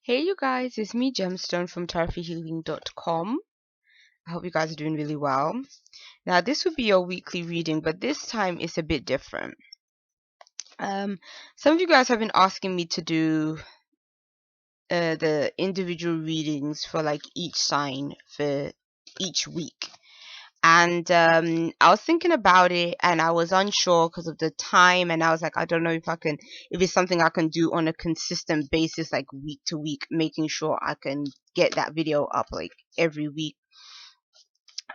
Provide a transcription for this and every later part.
Hey you guys, it's me Gemstone from tarothealing.com. I hope you guys are doing really well. Now this would be your weekly reading, but this time it's a bit different. Some of you guys have been asking me to do the individual readings for like each sign for each week. And I was thinking about it and I was unsure because of the time, and I was like, I don't know if it's something I can do on a consistent basis, like week to week, making sure I can get that video up like every week.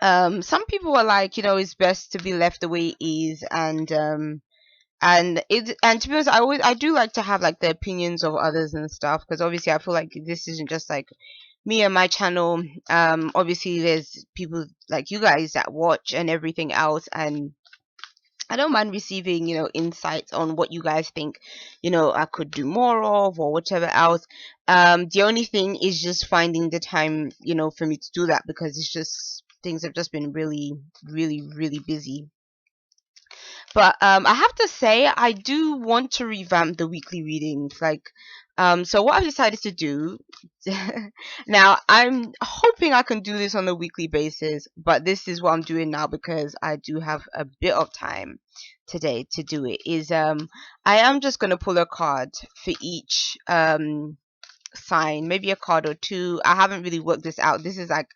Some people are like, it's best to be left the way it is, and to be honest, I do like to have like the opinions of others and stuff, because obviously I feel like this isn't just like me and my channel. Obviously there's people like you guys that watch and everything else, and I don't mind receiving insights on what you guys think I could do more of or whatever else. The only thing is just finding the time for me to do that, because it's just things have just been really really really busy. But I have to say, I do want to revamp the weekly readings. So what I've decided to do now, I'm hoping I can do this on a weekly basis, but this is what I'm doing now because I do have a bit of time today to do it. I am just gonna pull a card for each sign, maybe a card or two. I haven't really worked this out. This is like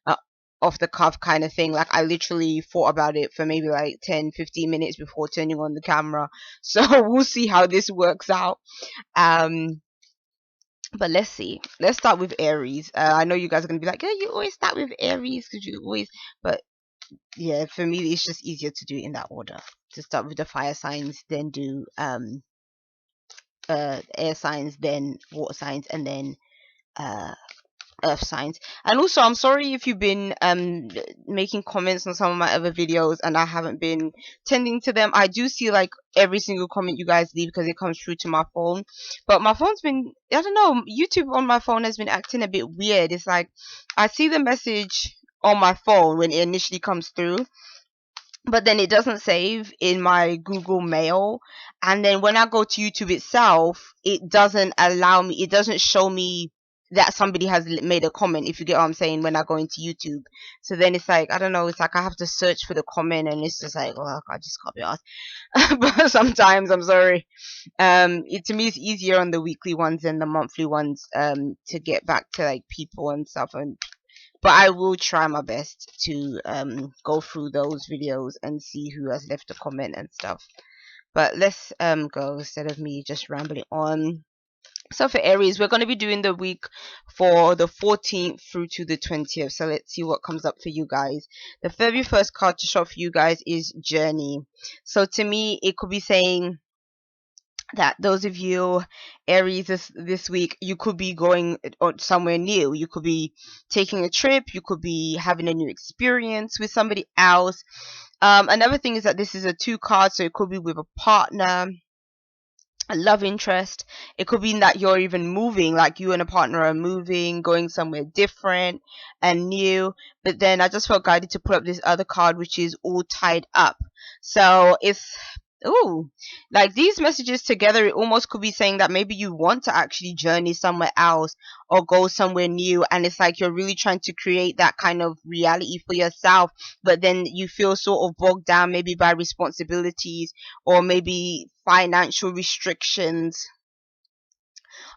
a off the cuff kind of thing. Like I literally thought about it for maybe like 10-15 minutes before turning on the camera. So we'll see how this works out. But let's see. Let's start with Aries. I know you guys are gonna be like, yeah, you always start with Aries because you always. But yeah, for me it's just easier to do it in that order. To start with the fire signs, then do air signs, then water signs, and then earth signs. And also, I'm sorry if you've been making comments on some of my other videos and I haven't been tending to them. I do see like every single comment you guys leave because it comes through to my phone, but my phone's been, I don't know, YouTube on my phone has been acting a bit weird. It's like I see the message on my phone when it initially comes through, but then it doesn't save in my Google Mail, and then when I go to YouTube itself, it doesn't allow me, it doesn't show me that somebody has made a comment, if you get what I'm saying, when I go into YouTube. So then it's like, I don't know, it's like I have to search for the comment, and it's just like, oh, I just can't be asked. But sometimes, I'm sorry, to me it's easier on the weekly ones than the monthly ones, to get back to like people and stuff. And but I will try my best to go through those videos and see who has left a comment and stuff. But let's go, instead of me just rambling on. So for Aries, we're going to be doing the week for the 14th through to the 20th. So let's see what comes up for you guys. The very first card to show for you guys is Journey. So to me, it could be saying that those of you Aries, this week, you could be going somewhere new. You could be taking a trip, you could be having a new experience with somebody else. Another thing is that this is a 2 card, so it could be with a partner, a love interest. It could be that you're even moving, like you and a partner are moving, going somewhere different and new. But then I just felt guided to put up this other card, which is all tied up. So it's, ooh, like these messages together, it almost could be saying that maybe you want to actually journey somewhere else or go somewhere new, and it's like you're really trying to create that kind of reality for yourself, but then you feel sort of bogged down maybe by responsibilities, or maybe financial restrictions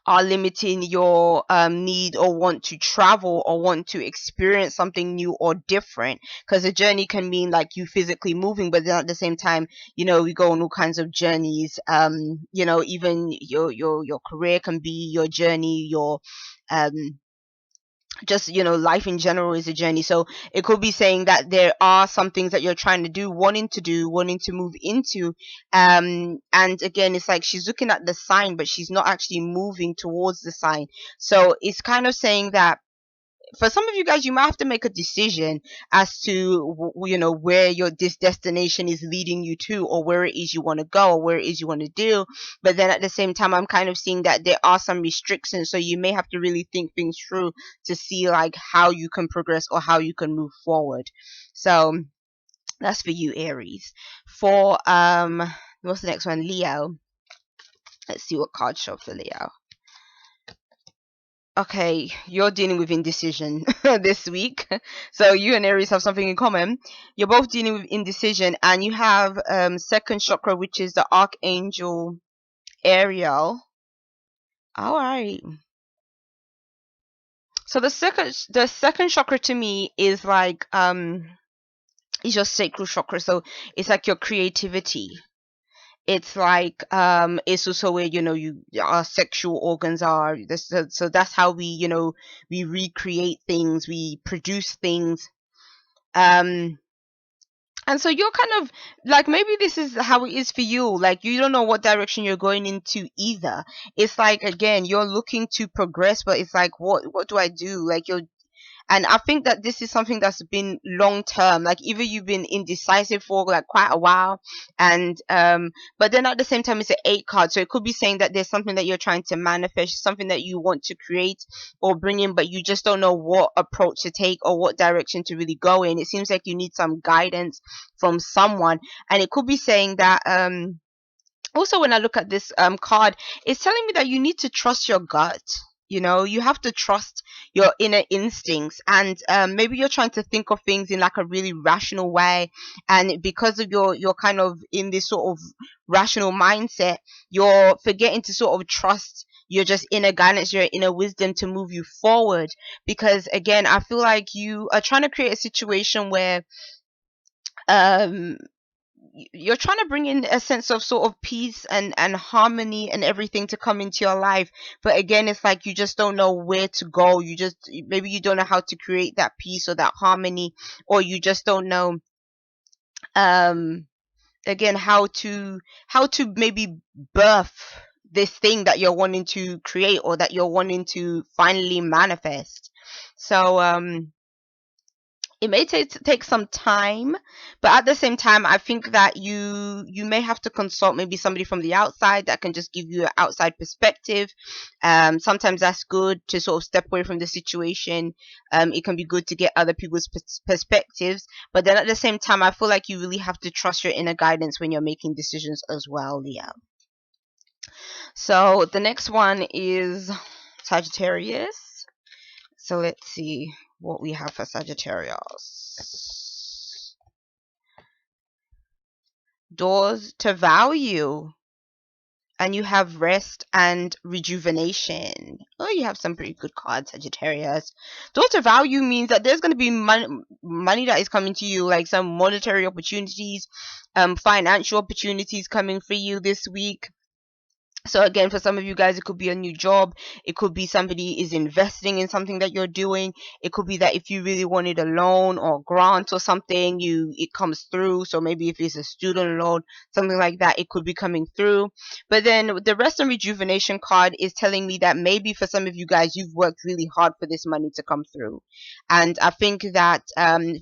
are limiting your need or want to travel or want to experience something new or different. Because a journey can mean like you physically moving, but then at the same time, we go on all kinds of journeys. Even your career can be your journey. Your just life in general is a journey. So it could be saying that there are some things that you're trying to do, wanting to move into, and again, it's like she's looking at the sign but she's not actually moving towards the sign. So it's kind of saying that for some of you guys, you might have to make a decision as to where this destination is leading you to, or where it is you want to go, or where it is you want to do. But then at the same time, I'm kind of seeing that there are some restrictions, so you may have to really think things through to see like how you can progress or how you can move forward. So that's for you, Aries. For what's the next one? Leo. Let's see what card show for Leo. okay, you're dealing with indecision this week. So you and Aries have something in common. You're both dealing with indecision, and you have second chakra, which is the archangel Ariel. All right. So the second chakra to me is like is your sacral chakra. So it's like your creativity. It's like it's also where our sexual organs are. So that's how we recreate things, we produce things. um and so you're kind of like, maybe this is how it is for you, like you don't know what direction you're going into either. It's like, again, you're looking to progress, but it's like, what do I do? Like, and I think that this is something that's been long term. Like, either you've been indecisive for like quite a while, and but then at the same time it's an 8 card, so it could be saying that there's something that you're trying to manifest, something that you want to create or bring in, but you just don't know what approach to take or what direction to really go in. It seems like you need some guidance from someone, and it could be saying that also, when I look at this card, it's telling me that you need to trust your gut. You have to trust your inner instincts, and maybe you're trying to think of things in like a really rational way, and because of you're kind of in this sort of rational mindset, you're forgetting to sort of trust your just inner guidance, your inner wisdom to move you forward. Because again, I feel like you are trying to create a situation where um you're trying to bring in a sense of sort of peace and harmony and everything to come into your life, but again, it's like you just don't know where to go. Maybe you don't know how to create that peace or that harmony, or you just don't know um again how to maybe birth this thing that you're wanting to create, or that you're wanting to finally manifest. So it may take some time, but at the same time, I think that you may have to consult maybe somebody from the outside that can just give you an outside perspective. Sometimes that's good to sort of step away from the situation. It can be good to get other people's perspectives, but then at the same time, I feel like you really have to trust your inner guidance when you're making decisions as well, Leo. So the next one is Sagittarius. So let's see what we have for Sagittarius. Doors to value. And you have rest and rejuvenation. Oh, you have some pretty good cards, Sagittarius. Door to value means that there's going to be money that is coming to you, like some monetary opportunities, financial opportunities coming for you this week. So again, for some of you guys, it could be a new job. It could be somebody is investing in something that you're doing. It could be that if you really wanted a loan or grant or something, it comes through. So maybe if it's a student loan, something like that, it could be coming through. But then the rest and rejuvenation card is telling me that maybe for some of you guys, you've worked really hard for this money to come through. And I think that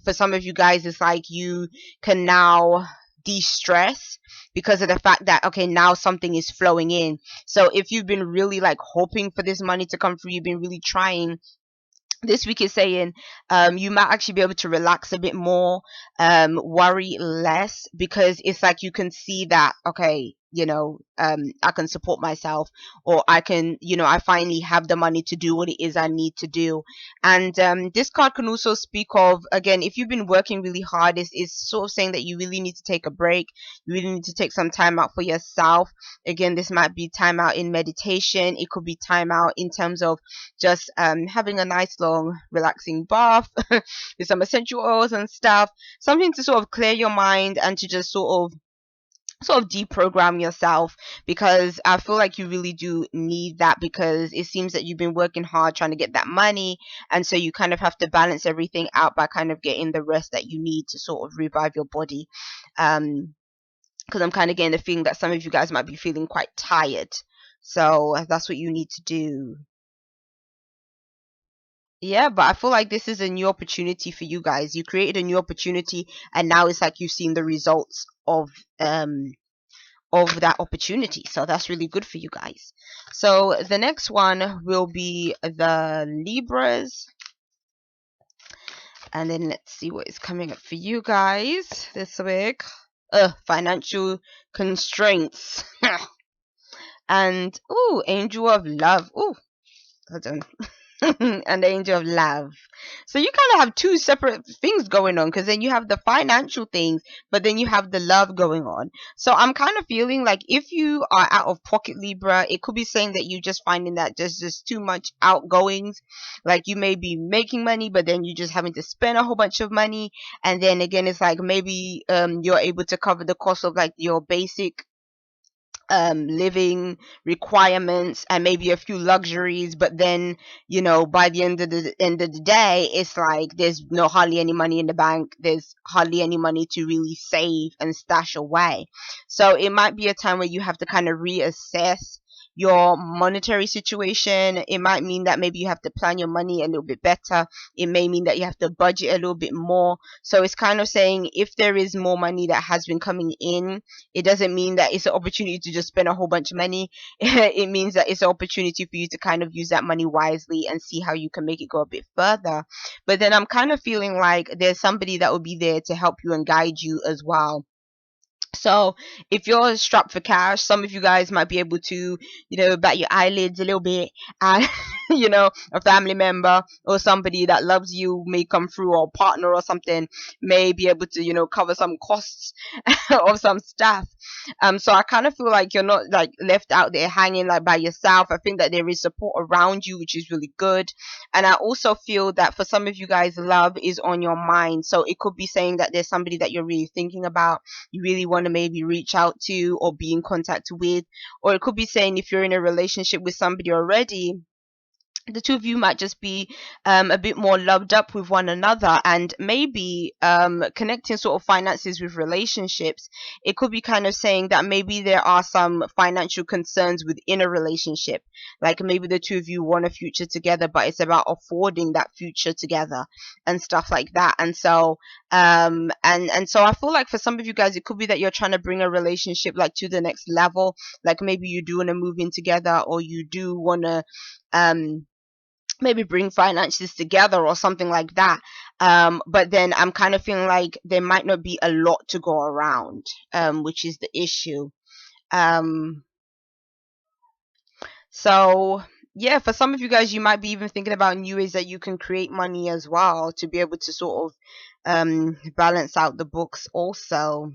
for some of you guys, it's like you can now de-stress because of the fact that, okay, now something is flowing in. So if you've been really like hoping for this money to come through, you've been really trying, this week is saying you might actually be able to relax a bit more, worry less, because it's like you can see that, okay, I can support myself, or I can, I finally have the money to do what it is I need to do. And this card can also speak of, again, if you've been working really hard, it's sort of saying that you really need to take a break. You really need to take some time out for yourself. Again, this might be time out in meditation. It could be time out in terms of just having a nice long relaxing bath with some essential oils and stuff, something to sort of clear your mind and to just sort of deprogram yourself, because I feel like you really do need that, because it seems that you've been working hard trying to get that money, and so you kind of have to balance everything out by kind of getting the rest that you need to sort of revive your body. Because I'm kind of getting the feeling that some of you guys might be feeling quite tired, so that's what you need to do. Yeah, but I feel like this is a new opportunity for you guys. You created a new opportunity, and now it's like you've seen the results of that opportunity. So that's really good for you guys. So the next one will be the Libras. And then let's see what is coming up for you guys this week. Financial constraints. And Angel of Love. Hold on. and the angel of love. So you kind of have two separate things going on, because then you have the financial things, but then you have the love going on. So I'm kind of feeling like if you are out of pocket, Libra, it could be saying that you're just finding that there's just too much outgoings. Like you may be making money, but then you're just having to spend a whole bunch of money. And then again, it's like maybe you're able to cover the cost of like your basic living requirements and maybe a few luxuries, but then by the end of the day, it's like there's no hardly any money in the bank, there's hardly any money to really save and stash away. So it might be a time where you have to kind of reassess your monetary situation. It might mean that maybe you have to plan your money a little bit better. It may mean that you have to budget a little bit more. So it's kind of saying if there is more money that has been coming in, it doesn't mean that it's an opportunity to just spend a whole bunch of money. It means that it's an opportunity for you to kind of use that money wisely and see how you can make it go a bit further. But then I'm kind of feeling like there's somebody that will be there to help you and guide you as well. So if you're strapped for cash, some of you guys might be able to, bat your eyelids a little bit, and a family member or somebody that loves you may come through, or a partner or something may be able to, cover some costs of some stuff. So I kind of feel like you're not like left out there hanging like by yourself. I think that there is support around you, which is really good. And I also feel that for some of you guys, love is on your mind. So it could be saying that there's somebody that you're really thinking about, you really want to maybe reach out to or be in contact with. Or it could be saying if you're in a relationship with somebody already, the two of you might just be a bit more loved up with one another, and maybe connecting sort of finances with relationships. It could be kind of saying that maybe there are some financial concerns within a relationship, like maybe the two of you want a future together, but it's about affording that future together and stuff like that. And so and so I feel like for some of you guys, it could be that you're trying to bring a relationship like to the next level. Like maybe you do want to move in together, or you do want to maybe bring finances together or something like that. But then I'm kind of feeling like there might not be a lot to go around, which is the issue. So yeah, for some of you guys, you might be even thinking about new ways that you can create money as well, to be able to sort of balance out the books also.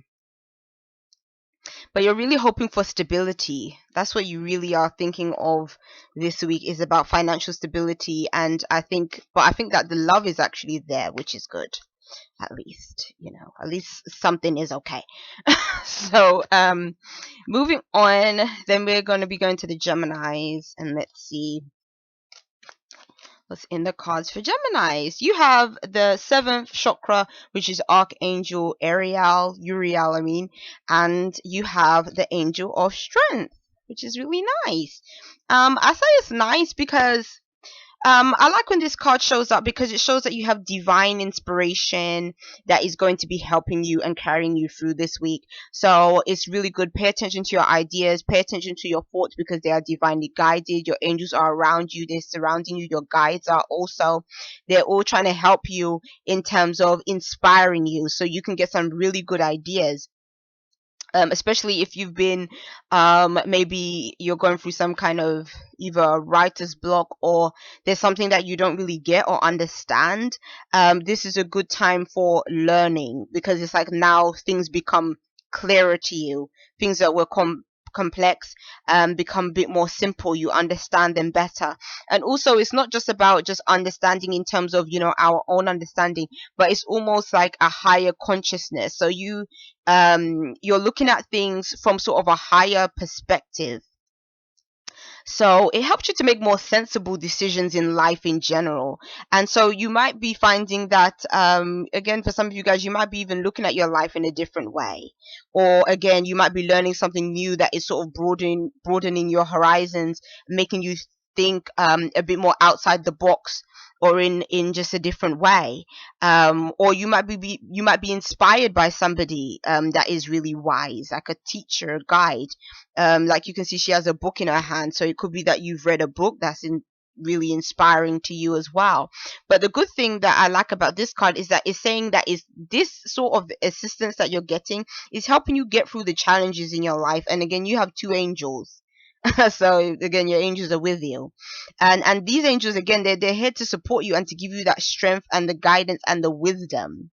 But you're really hoping for stability. That's what you really are thinking of this week, is about financial stability. And I think that the love is actually there, which is good. At least, at least something is okay. So, moving on, then we're going to be going to the Geminis, and let's see what's in the cards for Geminis. You have the seventh chakra, which is Archangel Uriel, I mean, and you have the Angel of Strength, which is really nice. I say it's nice because I like when this card shows up, because it shows that you have divine inspiration that is going to be helping you and carrying you through this week. So it's really good. Pay attention to your ideas, pay attention to your thoughts, because they are divinely guided. Your angels are around you, they're surrounding you. Your guides are also, they're all trying to help you in terms of inspiring you, so you can get some really good ideas. Especially if you've been maybe you're going through some kind of either writer's block, or there's something that you don't really get or understand. This is a good time for learning, because it's like now things become clearer to you. Things that were complex become a bit more simple. You understand them better. And also, it's not just about just understanding in terms of our own understanding, but it's almost like a higher consciousness. So you're looking at things from sort of a higher perspective. So it helps you to make more sensible decisions in life in general. And so you might be finding that, again, for some of you guys, you might be even looking at your life in a different way. Or again, you might be learning something new that is sort of broadening your horizons, making you think a bit more outside the box, or in just a different way. Or you might be inspired by somebody that is really wise, like a teacher, a guide. Like you can see she has a book in her hand, so it could be that you've read a book that's really inspiring to you as well. But the good thing that I like about this card is that it's saying that is this sort of assistance that you're getting is helping you get through the challenges in your life. And again, you have two angels So again, your angels are with you, and these angels, again, they're here to support you and to give you that strength and the guidance and the wisdom.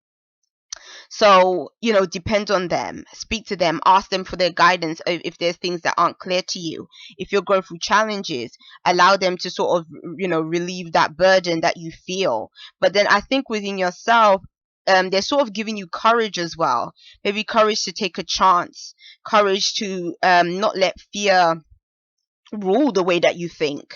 So, depend on them, speak to them, ask them for their guidance if there's things that aren't clear to you. If you're going through challenges, allow them to sort of, relieve that burden that you feel. But then I think within yourself, they're sort of giving you courage as well. Maybe courage to take a chance, courage to not let fear rule the way that you think,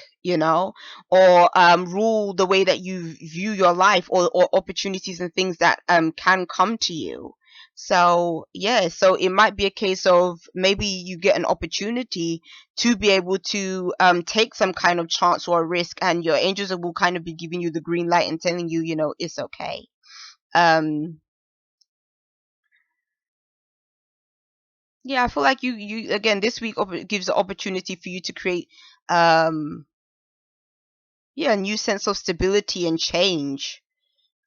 or rule the way that you view your life, or opportunities and things that can come to you. So yeah, so it might be a case of maybe you get an opportunity to be able to take some kind of chance or a risk, and your angels will kind of be giving you the green light and telling you, it's okay. Yeah, I feel like you again, this week gives the opportunity for you to create a new sense of stability and change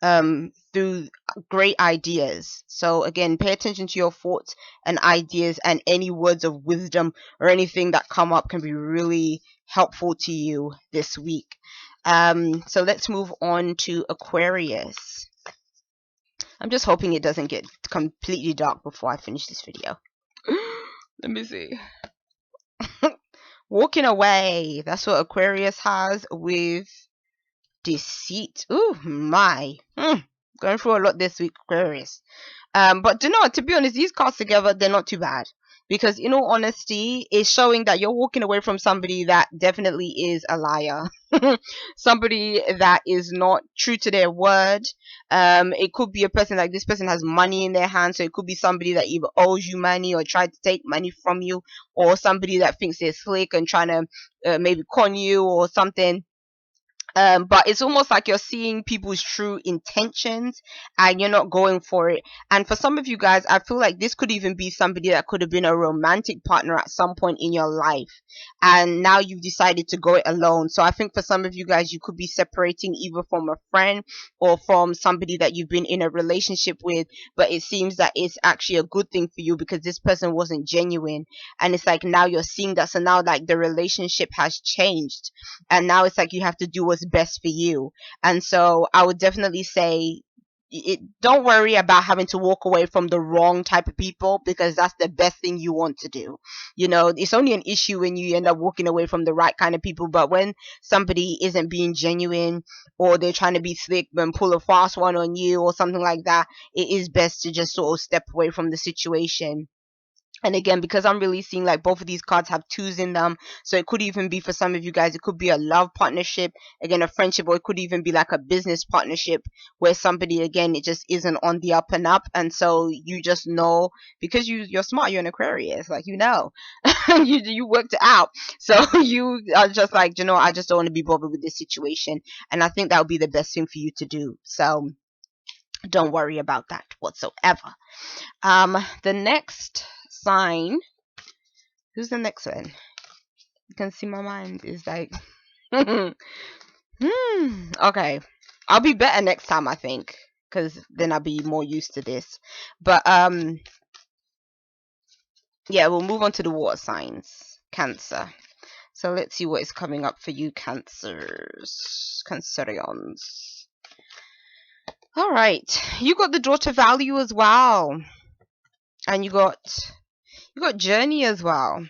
through great ideas. So again, pay attention to your thoughts and ideas, and any words of wisdom or anything that come up can be really helpful to you this week. So let's move on to Aquarius. I'm just hoping it doesn't get completely dark before I finish this video. Let me see. Walking away. That's what Aquarius has with deceit. Ooh, my. Going through a lot this week, Aquarius. But to be honest, these cards together, they're not too bad. Because in all honesty, it's showing that you're walking away from somebody that definitely is a liar. Somebody that is not true to their word. It could be a person, like this person has money in their hands, so it could be somebody that either owes you money or tried to take money from you, or somebody that thinks they're slick and trying to maybe con you or something. But it's almost like you're seeing people's true intentions and you're not going for it. And for some of you guys, I feel like this could even be somebody that could have been a romantic partner at some point in your life, and now you've decided to go it alone. So I think for some of you guys, you could be separating either from a friend or from somebody that you've been in a relationship with, but it seems that it's actually a good thing for you because this person wasn't genuine. And it's like now you're seeing that, so now like the relationship has changed, and now it's like you have to do what's best for you. And so I would definitely say don't worry about having to walk away from the wrong type of people, because that's the best thing you want to do. It's only an issue when you end up walking away from the right kind of people, but when somebody isn't being genuine, or they're trying to be slick and pull a fast one on you or something like that, it is best to just sort of step away from the situation. And again, because I'm really seeing like both of these cards have twos in them, so it could even be, for some of you guys, it could be a love partnership, again a friendship, or it could even be like a business partnership where somebody, again, it just isn't on the up and up. And so you just know, because you're smart, you're an Aquarius, like you worked it out. So you are just like, I just don't want to be bothered with this situation. And I think that would be the best thing for you to do. So don't worry about that whatsoever. The next sign, who's the next one? You can see my mind is like okay, I'll be better next time, I think, because then I'll be more used to this. But yeah, we'll move on to the water signs. Cancer. So let's see what is coming up for you, Cancerians. All right, you got the daughter value as well, and you got journey as well.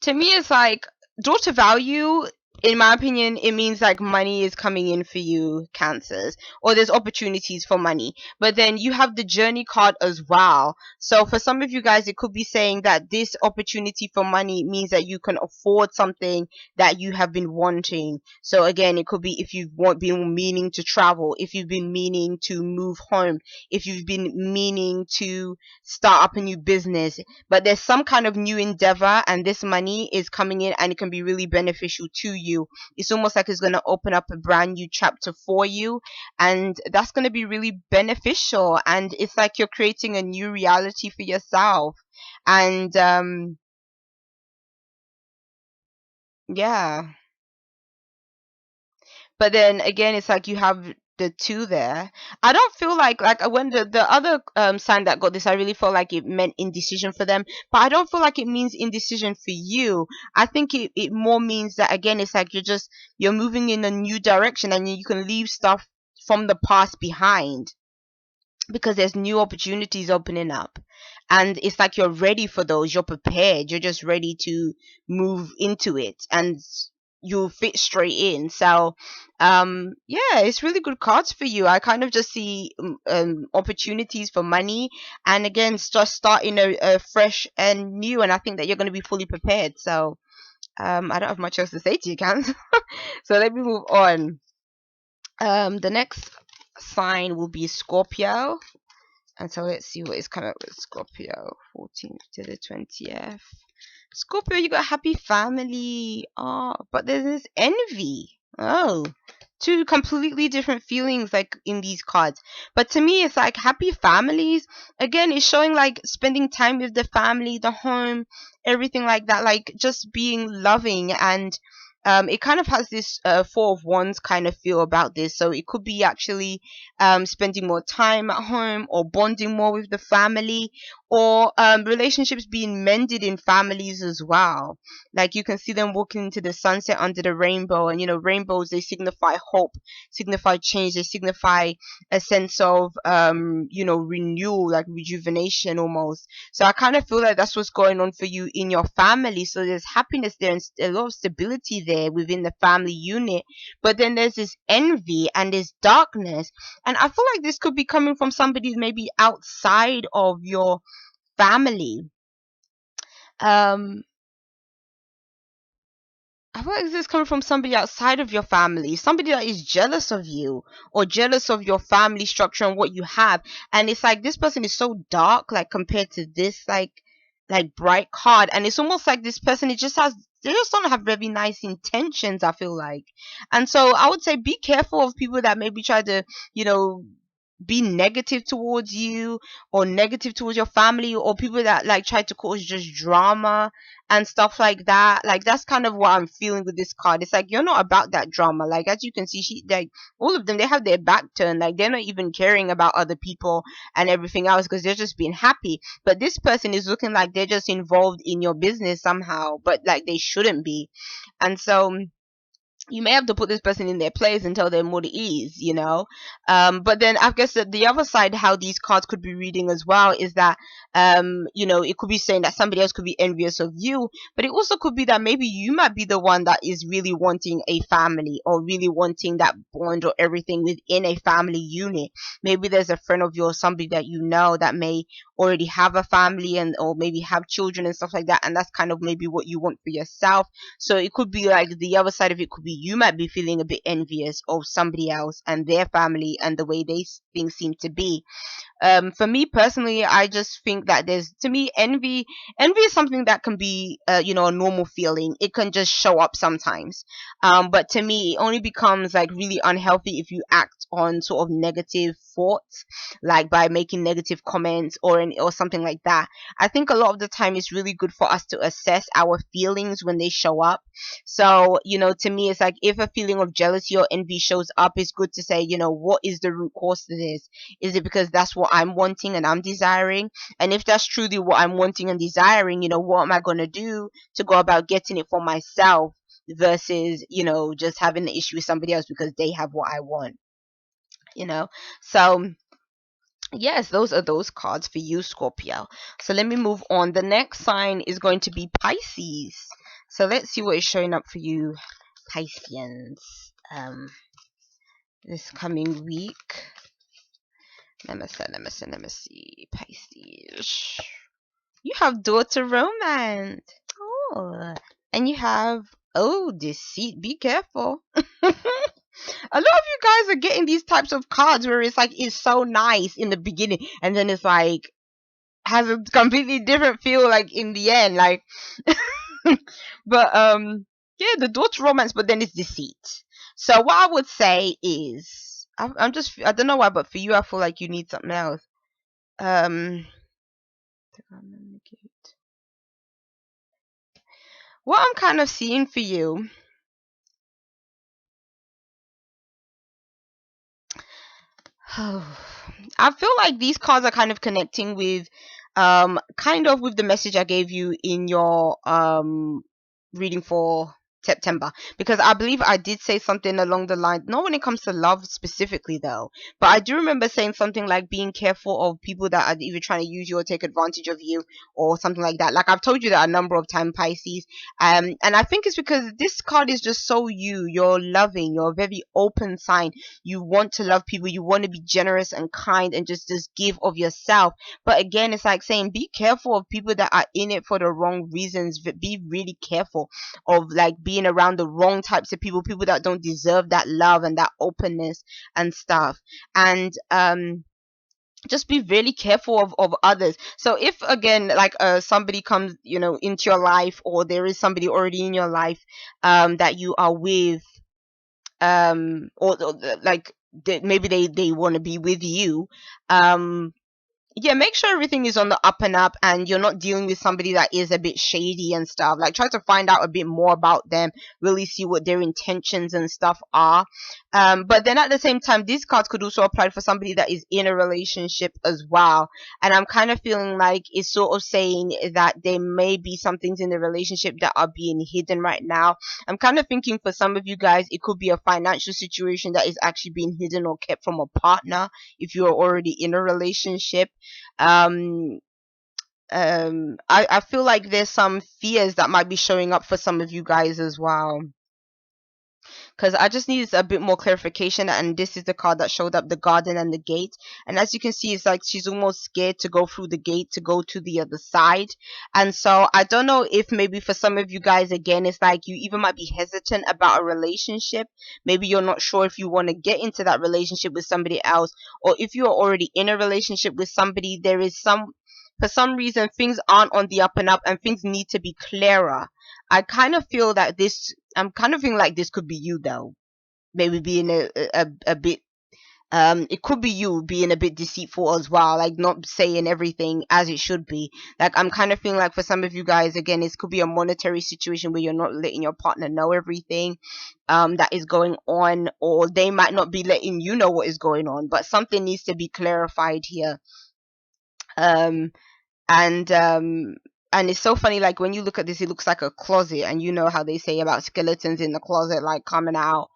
To me, it's like daughter value, in my opinion, it means like money is coming in for you, Cancers, or there's opportunities for money. But then you have the journey card as well. So for some of you guys, it could be saying that this opportunity for money means that you can afford something that you have been wanting. So again, it could be if you've been meaning to travel, if you've been meaning to move home, if you've been meaning to start up a new business, but there's some kind of new endeavor, and this money is coming in and it can be really beneficial to you. It's almost like it's going to open up a brand new chapter for you, and that's going to be really beneficial, and it's like you're creating a new reality for yourself. And yeah, but then again, it's like you have the two there. I don't feel like when the other sign that got this, I really felt like it meant indecision for them, but I don't feel like it means indecision for you. I think it more means that, again, it's like you're moving in a new direction, and you can leave stuff from the past behind because there's new opportunities opening up, and it's like you're ready for those. You're prepared, you're just ready to move into it, and you'll fit straight in. So yeah, it's really good cards for you. I kind of just see opportunities for money, and again, just starting a fresh and new, and I think that you're going to be fully prepared. So I don't have much else to say to you, Cans. So let me move on. The next sign will be Scorpio. And so let's see what is coming up with Scorpio, 14th to the 20th. Scorpio, you got happy family. Oh, but there's this envy. Oh, two completely different feelings like in these cards. But to me, it's like happy families. Again, it's showing like spending time with the family, the home, everything like that. Like just being loving, and it kind of has this Four of Wands kind of feel about this. So it could be actually spending more time at home, or bonding more with the family, or relationships being mended in families as well. Like you can see them walking into the sunset under the rainbow, and rainbows, they signify hope, signify change, they signify a sense of renewal, like rejuvenation almost. So I kind of feel like that's what's going on for you in your family. So there's happiness there and a lot of stability there within the family unit, but then there's this envy and this darkness, and I feel like this could be coming from somebody maybe outside of your family. um I feel like this is coming from somebody outside of your family, somebody that is jealous of you, or jealous of your family structure and what you have. And it's like this person is so dark, like compared to this like bright card, and it's almost like this person, they just don't have very nice intentions, I feel like. And so I would say be careful of people that maybe try to, you know, be negative towards you, or negative towards your family, or people that like try to cause just drama and stuff like that. Like that's kind of what I'm feeling with this card. It's like you're not about that drama. Like as you can see, like all of them, they have their back turned, like they're not even caring about other people and everything else, because they're just being happy. But this person is looking like they're just involved in your business somehow, but like they shouldn't be. And so you may have to put this person in their place and tell them what it is, but then I guess that the other side, how these cards could be reading as well, is that it could be saying that somebody else could be envious of you, but it also could be that maybe you might be the one that is really wanting a family, or really wanting that bond or everything within a family unit. Maybe there's a friend of yours, somebody that you know that may already have a family, and or maybe have children and stuff like that, and that's kind of maybe what you want for yourself. So it could be like the other side of it could be you might be feeling a bit envious of somebody else and their family and the way things seem to be. For me personally, I just think that to me, envy is something that can be a normal feeling. It can just show up sometimes, but to me it only becomes like really unhealthy if you act on sort of negative thoughts, like by making negative comments or something like that. I think a lot of the time it's really good for us to assess our feelings when they show up. So to me, it's like if a feeling of jealousy or envy shows up, it's good to say, what is the root cause to this? Is it because that's what I'm wanting and I'm desiring? And if that's truly what I'm wanting and desiring, what am I going to do to go about getting it for myself, versus, just having the issue with somebody else because they have what I want, So, yes, those are those cards for you, Scorpio. So let me move on. The next sign is going to be Pisces. So let's see what is showing up for you, Pisceans, this coming week. Let me see. Pisces. You have daughter romance. Oh. And you have, deceit. Be careful. A lot of you guys are getting these types of cards where it's like, it's so nice in the beginning, and then it's like, has a completely different feel, like in the end, like. But yeah, the daughter romance, but then it's deceit. So what I would say is, I don't know why, but for you, I feel like you need something else. What I'm kind of seeing for you I feel like these cards are kind of connecting with kind of with the message I gave you in your reading for September, because I believe I did say something along the line, not when it comes to love specifically though, but I do remember saying something like being careful of people that are either trying to use you or take advantage of you or something like that. Like I've told you that a number of times, Pisces. And I think it's because this card is just so you're loving, you're a very open sign. You want to love people, you want to be generous and kind and just give of yourself. But again, it's like saying be careful of people that are in it for the wrong reasons. Be really careful of like being around the wrong types of people that don't deserve that love and that openness and stuff. And just be really careful of others. So if again, like somebody comes, into your life, or there is somebody already in your life that you are with, or like maybe they want to be with you, yeah, make sure everything is on the up and up and you're not dealing with somebody that is a bit shady and stuff. Like try to find out a bit more about them, really see what their intentions and stuff are. But then at the same time, these cards could also apply for somebody that is in a relationship as well. And I'm kind of feeling like it's sort of saying that there may be some things in the relationship that are being hidden right now. I'm kind of thinking for some of you guys, it could be a financial situation that is actually being hidden or kept from a partner if you're already in a relationship. um I feel like there's some fears that might be showing up for some of you guys as well, because I just need a bit more clarification. And this is the card that showed up, the garden and the gate. And as you can see, it's like she's almost scared to go through the gate to go to the other side. And so I don't know if maybe for some of you guys, again, it's like you even might be hesitant about a relationship. Maybe you're not sure if you want to get into that relationship with somebody else, or if you're already in a relationship with somebody, there is for some reason things aren't on the up and up and things need to be clearer. I kind of feel that I'm kind of feeling like this could be you though. Maybe being a bit, it could be you being a bit deceitful as well, like not saying everything as it should be. Like I'm kind of feeling like for some of you guys, again, it could be a monetary situation where you're not letting your partner know everything that is going on, or they might not be letting you know what is going on, but something needs to be clarified here. Um and it's so funny, like when you look at this, it looks like a closet, and you know how they say about skeletons in the closet like coming out.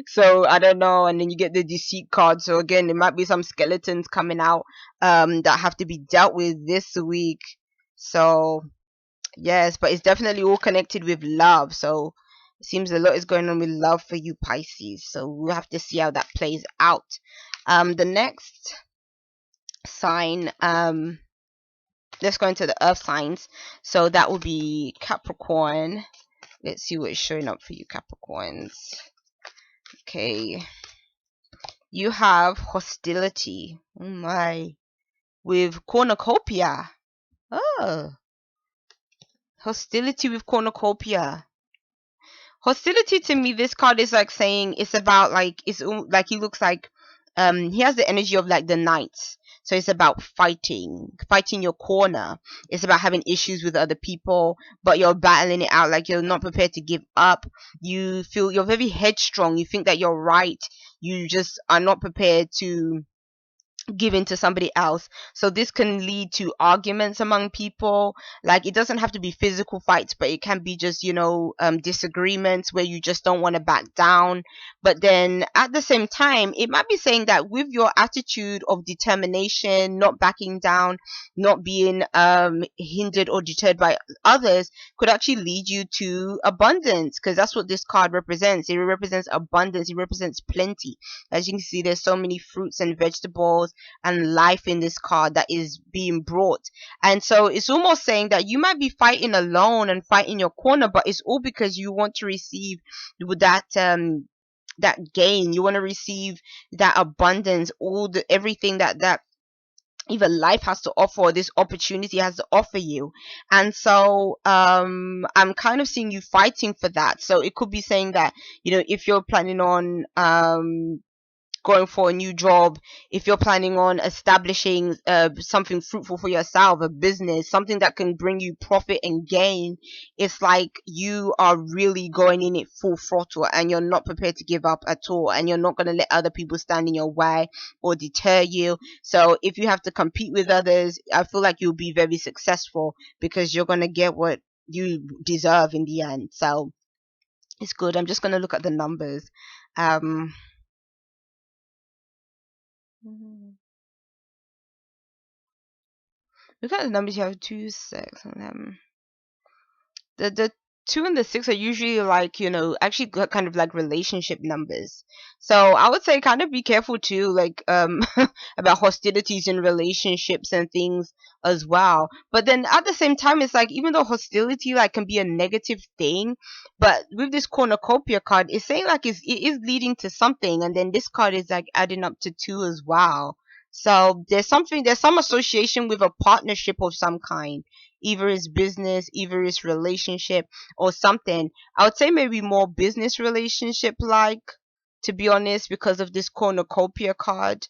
So I don't know. And then you get the deceit card, so again, it might be some skeletons coming out that have to be dealt with this week. So yes, but it's definitely all connected with love. So it seems a lot is going on with love for you, Pisces, so we'll have to see how that plays out. The next sign, let's go into the earth signs. So that will be Capricorn. Let's see what is showing up for you, Capricorns. Okay, you have hostility. Oh my, with cornucopia. Oh, hostility with cornucopia. Hostility, to me, this card is like saying it's about like, it's like he looks like he has the energy of like the knights. So it's about fighting your corner. It's about having issues with other people, but you're battling it out. Like you're not prepared to give up. You feel you're very headstrong. You think that you're right. You just are not prepared to given to somebody else. So this can lead to arguments among people. Like it doesn't have to be physical fights, but it can be just, disagreements where you just don't want to back down. But then at the same time, it might be saying that with your attitude of determination, not backing down, not being hindered or deterred by others, could actually lead you to abundance, because that's what this card represents. It represents abundance. It represents plenty. As you can see, there's so many fruits and vegetables and life in this card that is being brought. And so it's almost saying that you might be fighting alone and fighting your corner, but it's all because you want to receive that gain. You want to receive that abundance, everything that even life has to offer, or this opportunity has to offer you. And so I'm kind of seeing you fighting for that. So it could be saying that, if you're planning on going for a new job, if you're planning on establishing something fruitful for yourself, a business, something that can bring you profit and gain, it's like you are really going in it full throttle and you're not prepared to give up at all, and you're not going to let other people stand in your way or deter you. So if you have to compete with others, I feel like you'll be very successful because you're going to get what you deserve in the end. So it's good. I'm just going to look at the numbers. Look at the numbers. You have 2, 6, 11. The 2 and the 6 are usually like, actually kind of like relationship numbers. So I would say kind of be careful too, like about hostilities in relationships and things as well. But then at the same time, it's like, even though hostility like can be a negative thing, but with this cornucopia card, it's saying like it is leading to something, and then this card is like adding up to 2 as well. So there's some association with a partnership of some kind. Either it's business, either it's relationship or something. I would say maybe more business relationship like, to be honest, because of this cornucopia card.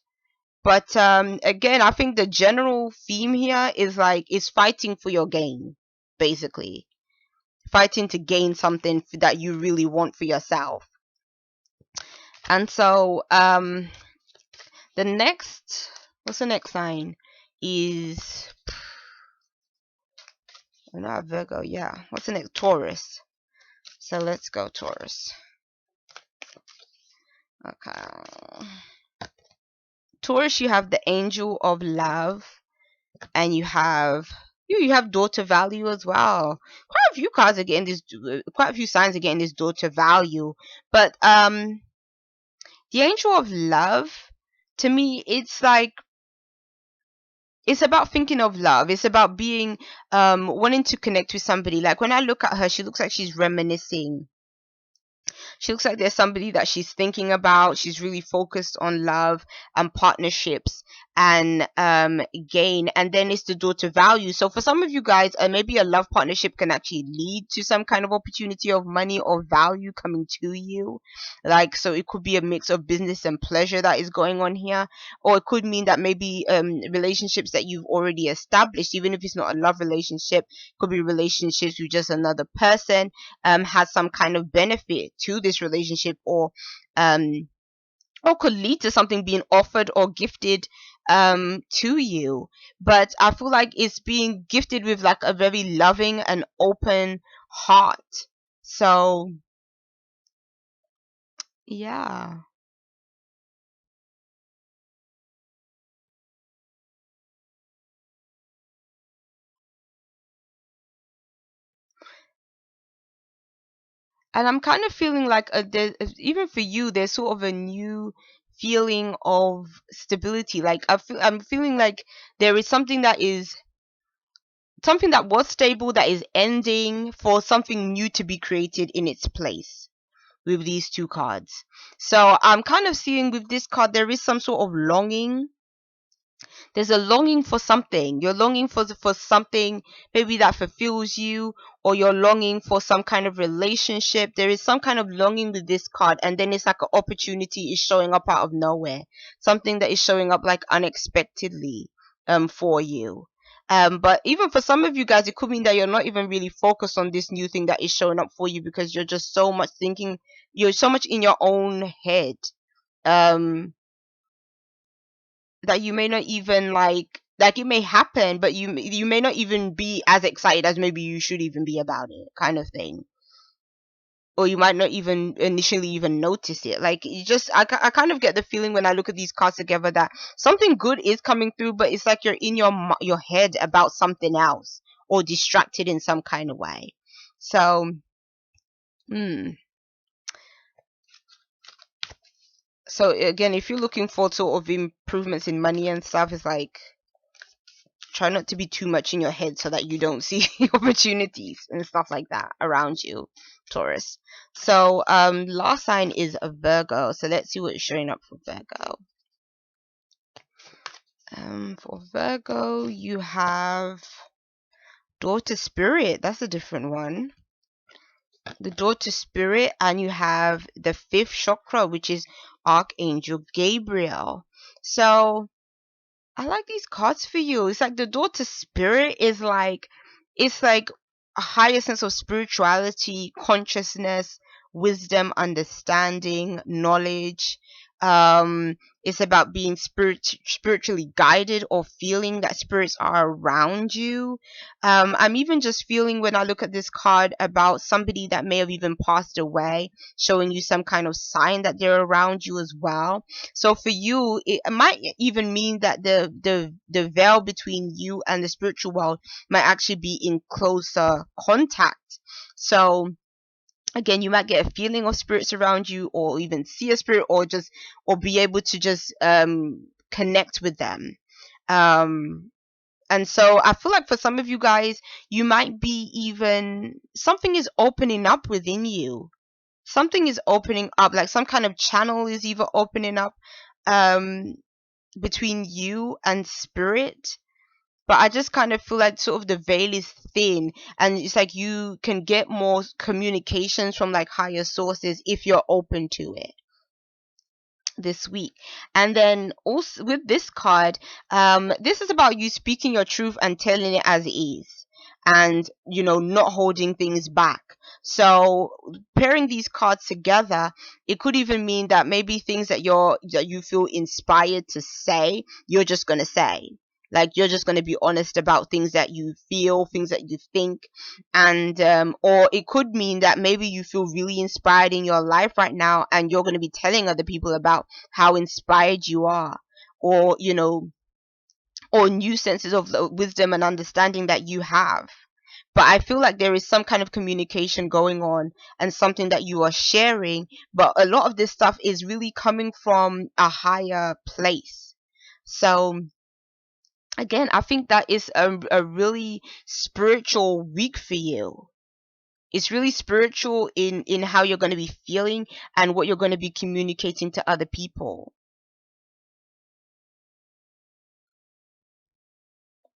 But again, I think the general theme here is like, is fighting for your gain, basically. Fighting to gain something that you really want for yourself. And so what's the next sign is, not Virgo, yeah. What's the next? Taurus. So let's go Taurus. Okay. Taurus, you have the Angel of Love, and you have daughter value as well. Quite a few cards are getting this. Quite a few signs are getting this daughter value, but the Angel of Love, to me, it's like, it's about thinking of love. It's about being wanting to connect with somebody. Like when I look at her, she looks like she's reminiscing. She looks like there's somebody that she's thinking about. She's really focused on love and partnerships and gain. And then it's the daughter value. So for some of you guys, maybe a love partnership can actually lead to some kind of opportunity of money or value coming to you. Like, so it could be a mix of business and pleasure that is going on here. Or it could mean that maybe relationships that you've already established, even if it's not a love relationship, could be relationships with just another person, has some kind of benefit to this relationship, or could lead to something being offered or gifted to you. But I feel like it's being gifted with like a very loving and open heart. So yeah. And I'm kind of feeling like even for you, there's sort of a new feeling of stability. Like I'm feeling like there is something that was stable that is ending for something new to be created in its place with these 2 cards. So I'm kind of seeing with this card, there is some sort of longing. There's a longing for something. You're longing for something maybe that fulfills you, or you're longing for some kind of relationship. There is some kind of longing with this card, and then it's like an opportunity is showing up out of nowhere. Something that is showing up like unexpectedly for you. But even for some of you guys, it could mean that you're not even really focused on this new thing that is showing up for you, because you're just so much thinking, you're so much in your own head. That you may not even like it may happen, but you may not even be as excited as maybe you should even be about it, kind of thing. Or you might not even initially even notice it. Like, you just I kind of get the feeling when I look at these cards together that something good is coming through, but it's like you're in your head about something else, or distracted in some kind of way. So so again, if you're looking for sort of improvements in money and stuff, it's like, try not to be too much in your head so that you don't see opportunities and stuff like that around you, Taurus. So last sign is a Virgo. So let's see what's showing up for Virgo. For Virgo, you have Daughter Spirit. That's a different one. The Daughter Spirit, and you have the 5th chakra, which is Archangel Gabriel. So I like these cards for you. It's like the door to spirit is like, it's like a higher sense of spirituality, consciousness, wisdom, understanding, knowledge. Um, it's about being spiritually guided, or feeling that spirits are around you. I'm even just feeling, when I look at this card, about somebody that may have even passed away, showing you some kind of sign that they're around you as well. So for you, it might even mean that the veil between you and the spiritual world might actually be in closer contact. So again, you might get a feeling of spirits around you, or even see a spirit, or just, or be able to just connect with them. And so I feel like for some of you guys, you might be, even something is opening up within you. Something is opening up, like some kind of channel is either opening up um between you and spirit. But I just kind of feel like sort of the veil is thin, and it's like you can get more communications from like higher sources if you're open to it this week. And then also with this card, this is about you speaking your truth and telling it as it is, and not holding things back. So pairing these cards together, it could even mean that maybe things that you feel inspired to say, you're just going to say. Like, you're just going to be honest about things that you feel, things that you think. And or it could mean that maybe you feel really inspired in your life right now, and you're going to be telling other people about how inspired you are, or or new senses of the wisdom and understanding that you have. But I feel like there is some kind of communication going on, and something that you are sharing, but a lot of this stuff is really coming from a higher place. So again, I think that is a really spiritual week for you. It's really spiritual in how you're going to be feeling and what you're going to be communicating to other people.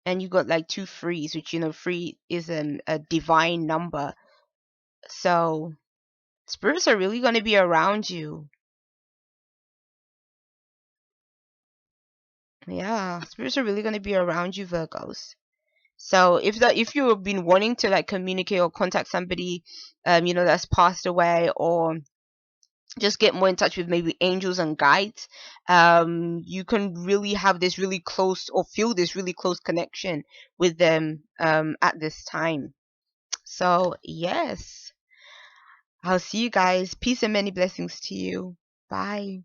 And you got like 2 3s, which 3 is a divine number. So spirits are really going to be around you. Yeah, spirits are really going to be around you, Virgos. So if you've been wanting to like communicate or contact somebody that's passed away, or just get more in touch with maybe angels and guides, you can really have this really close, or feel this really close connection with them at this time. So yes, I'll see you guys. Peace and many blessings to you. Bye.